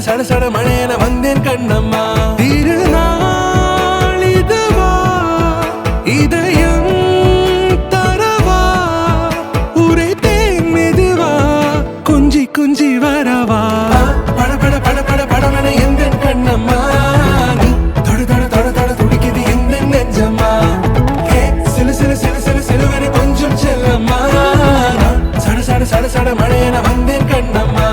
சட சட மழையென வந்தேன் கண்ணம்மா. திருநாள் இதுவா இதயம் தரவா உரைத்தேன் மெதுவா கொஞ்சி கொஞ்சி வரவா பட பட பட பட படவன எந்தன் கண்ணம்மா. நீ தொட தொட தொட தொட துடிக்குது எந்த நெஞ்சம்மா. சிலு சிலு சிலு சிலு சிலுவென கொஞ்சம் செல்லம்மா. சட சட சட சட மழையென வந்தேன் கண்ணம்மா.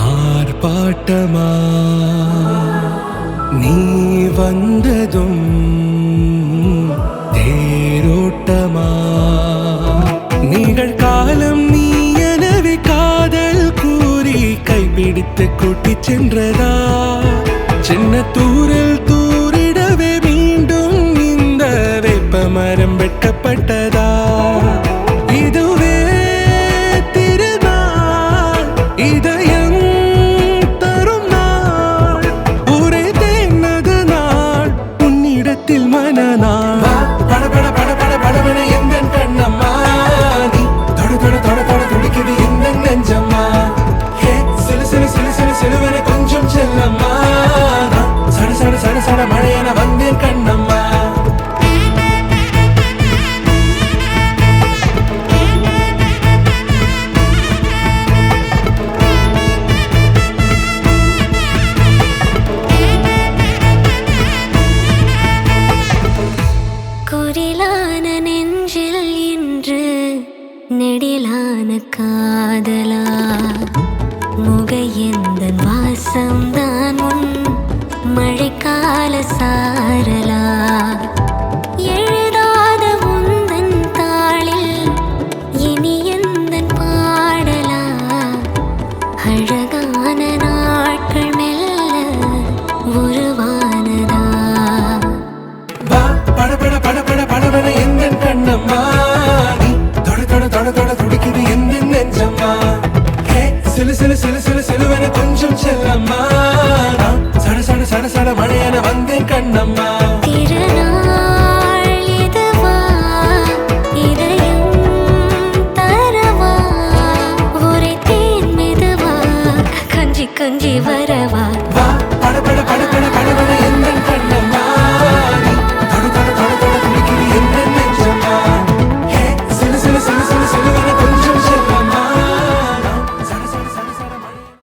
ஆர்ப்பாட்டமா நீ வந்ததும் தேரோட்டமா நிகழ்காலம் நீ எனவே காதல் கூறி கைப்பிடித்து கூட்டிச் சென்றதா. சின்ன தூரல் தூரிடவே மீண்டும் இந்த வேப்ப மரம் வெட்டப்பட்டதா. இதுவே திருநாள் இதயம் தரும் நாள் உரைத்தேனது நாள் உன்னிடத்தில் மனநாள். பட பட பட பட படவன எந்தன் கண்ணம்மா. நீ தொட தொட தொட தொட துடிக்குது எந்த நெஞ்சம்மா. சிலு சிலு சிலு சிலு சிலுவென கொஞ்சம் செல்லம்மா. சட சட சட சட மழையென வந்தேன் கண்ணம்மா. குரிலான நெஞ்சில் இன்று நெடிலான காதலா. முகையெந்தன் வாசம்தான் உன் மழைக்கால சாரலா. எழுதாத உந்தன் தாளில் இனி எந்தன் பாடலா. அழகான நாட்கள் மெல்ல உருவானதா. பட பட பட பட படவன எந்தன் கண்ணம்மா. நீ தொட தொட தொட தொட துடிக்குது